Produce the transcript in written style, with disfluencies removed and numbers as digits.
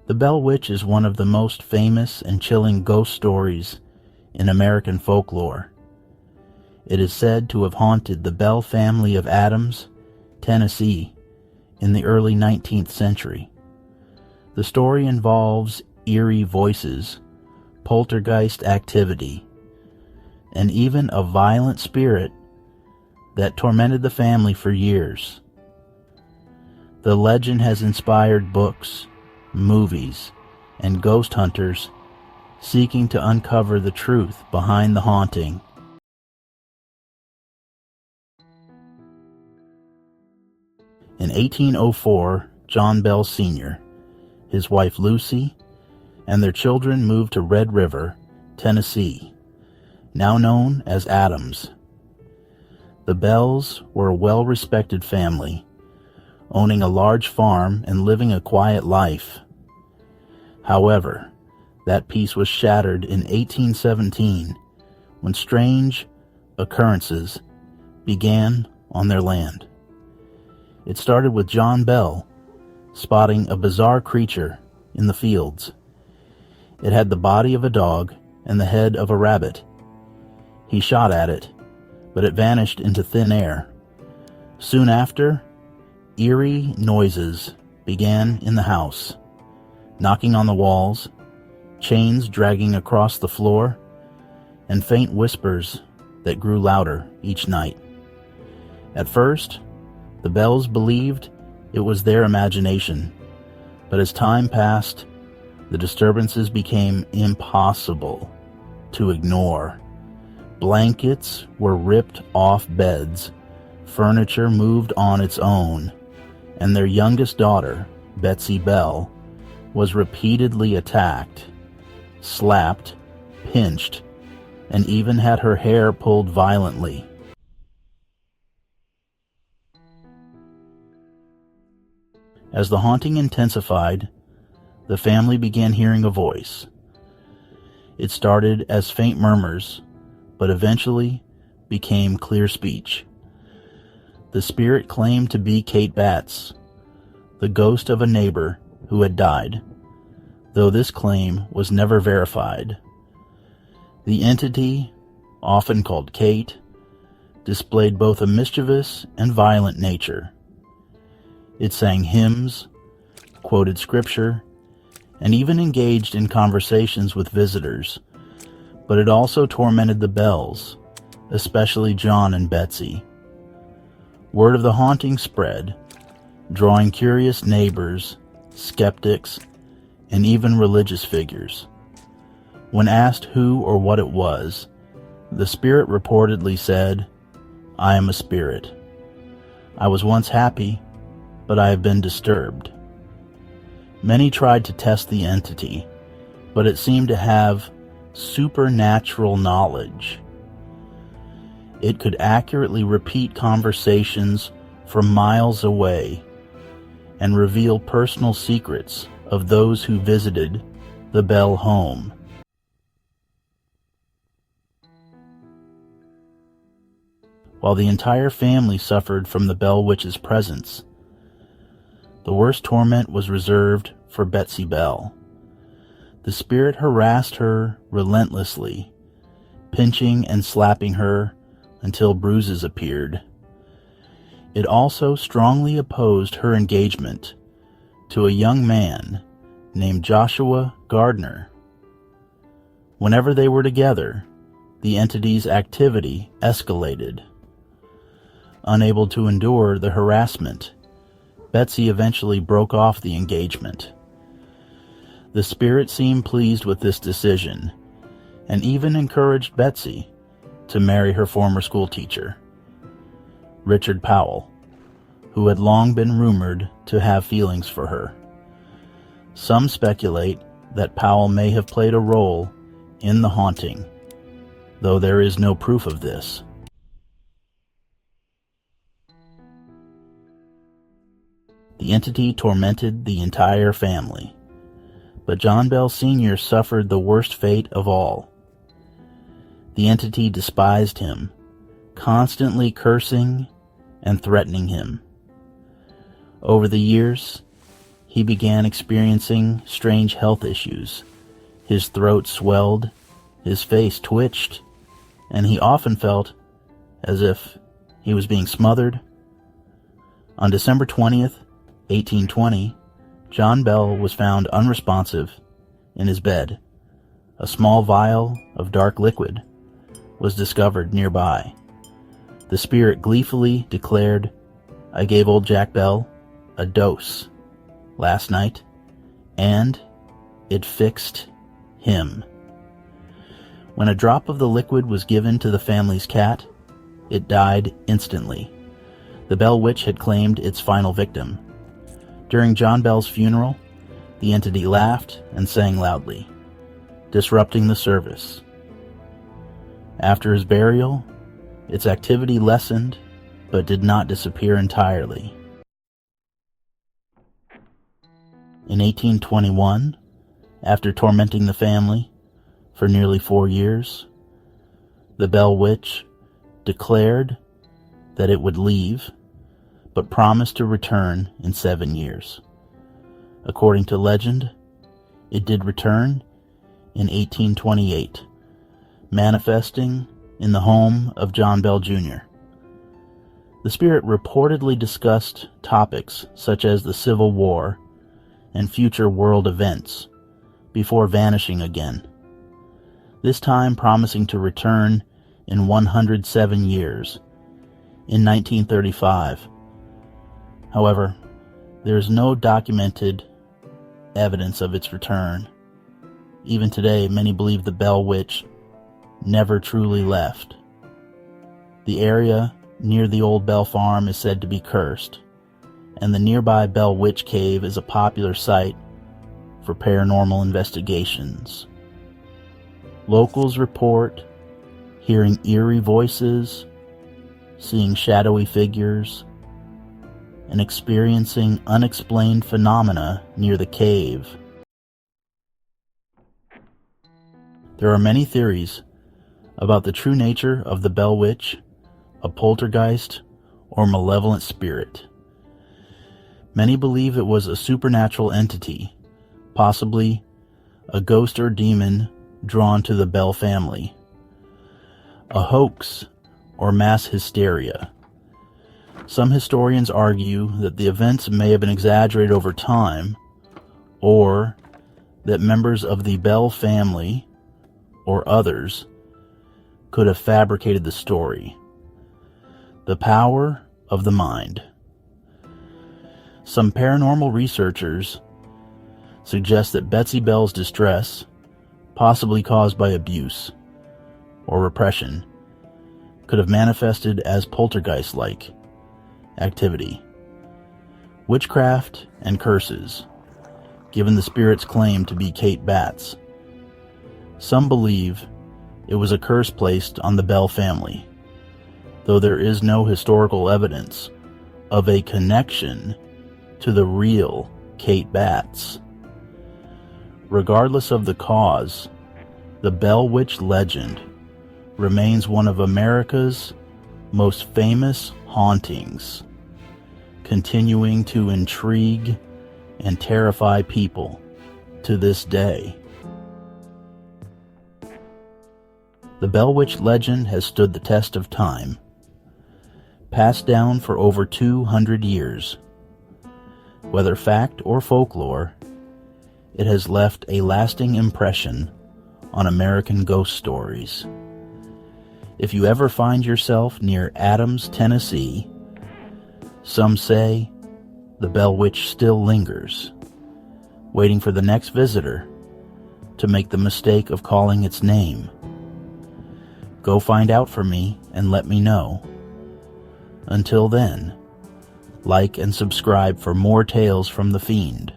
The Bell Witch is one of the most famous and chilling ghost stories in American folklore. It is said to have haunted the Bell family of Adams, Tennessee, in the early 19th century. The story involves eerie voices, poltergeist activity, and even a violent spirit that tormented the family for years. The legend has inspired books, movies, and ghost hunters seeking to uncover the truth behind the haunting. In 1804, John Bell Sr., his wife Lucy, and their children moved to Red River, Tennessee, now known as Adams. The Bells were a well-respected family, owning a large farm and living a quiet life. However, that peace was shattered in 1817 when strange occurrences began on their land. It started with John Bell spotting a bizarre creature in the fields. It had the body of a dog and the head of a rabbit. He shot at it, but it vanished into thin air. Soon after, eerie noises began in the house, knocking on the walls, chains dragging across the floor, and faint whispers that grew louder each night. At first, the Bells believed it was their imagination, but as time passed, the disturbances became impossible to ignore. Blankets were ripped off beds, furniture moved on its own, and their youngest daughter, Betsy Bell, was repeatedly attacked, slapped, pinched, and even had her hair pulled violently. As the haunting intensified, the family began hearing a voice. It started as faint murmurs, but eventually became clear speech. The spirit claimed to be Kate Batts, the ghost of a neighbor who had died, though this claim was never verified. The entity, often called Kate, displayed both a mischievous and violent nature. It sang hymns, quoted scripture, and even engaged in conversations with visitors, but it also tormented the Bells, especially John and Betsy. Word of the haunting spread, drawing curious neighbors, skeptics, and even religious figures. When asked who or what it was, the spirit reportedly said, "I am a spirit. I was once happy, but I have been disturbed." Many tried to test the entity, but it seemed to have supernatural knowledge. It could accurately repeat conversations from miles away and reveal personal secrets of those who visited the Bell home. While the entire family suffered from the Bell Witch's presence, the worst torment was reserved for Betsy Bell. The spirit harassed her relentlessly, pinching and slapping her until bruises appeared. It also strongly opposed her engagement to a young man named Joshua Gardner. Whenever they were together, the entity's activity escalated. Unable to endure the harassment, Betsy eventually broke off the engagement. The spirit seemed pleased with this decision, and even encouraged Betsy to marry her former schoolteacher, Richard Powell, who had long been rumored to have feelings for her. Some speculate that Powell may have played a role in the haunting, though there is no proof of this. The entity tormented the entire family, but John Bell Sr. suffered the worst fate of all. The entity despised him, constantly cursing and threatening him. Over the years, he began experiencing strange health issues. His throat swelled, his face twitched, and he often felt as if he was being smothered. On December 20th, 1820, John Bell was found unresponsive in his bed. A small vial of dark liquid was discovered nearby. The spirit gleefully declared, "I gave old Jack Bell a dose last night, and it fixed him." When a drop of the liquid was given to the family's cat, it died instantly. The Bell Witch had claimed its final victim. During John Bell's funeral, the entity laughed and sang loudly, disrupting the service. After his burial, its activity lessened, but did not disappear entirely. In 1821, after tormenting the family for nearly 4 years, the Bell Witch declared that it would leave, but promised to return in 7 years. According to legend, it did return in 1828, manifesting in the home of John Bell Jr. The spirit reportedly discussed topics such as the Civil War and future world events before vanishing again, this time promising to return in 107 years, in 1935. However, there is no documented evidence of its return. Even today, many believe the Bell Witch never truly left. The area near the old Bell Farm is said to be cursed, and the nearby Bell Witch Cave is a popular site for paranormal investigations. Locals report hearing eerie voices, seeing shadowy figures, and experiencing unexplained phenomena near the cave. There are many theories about the true nature of the Bell Witch, a poltergeist, or malevolent spirit. Many believe it was a supernatural entity, possibly a ghost or demon drawn to the Bell family, a hoax or mass hysteria. Some historians argue that the events may have been exaggerated over time, or that members of the Bell family or others could have fabricated the story. The power of the mind. Some paranormal researchers suggest that Betsy Bell's distress, possibly caused by abuse or repression, could have manifested as poltergeist-like activity, witchcraft, and curses, given the spirit's claim to be Kate Batts. Some believe it was a curse placed on the Bell family, though there is no historical evidence of a connection to the real Kate Batts. Regardless of the cause, the Bell Witch legend remains one of America's most famous hauntings, continuing to intrigue and terrify people to this day. The Bell Witch legend has stood the test of time, passed down for over 200 years. Whether fact or folklore, it has left a lasting impression on American ghost stories. If you ever find yourself near Adams, Tennessee, some say the Bell Witch still lingers, waiting for the next visitor to make the mistake of calling its name. Go find out for me and let me know. Until then, like and subscribe for more tales from the Fiend.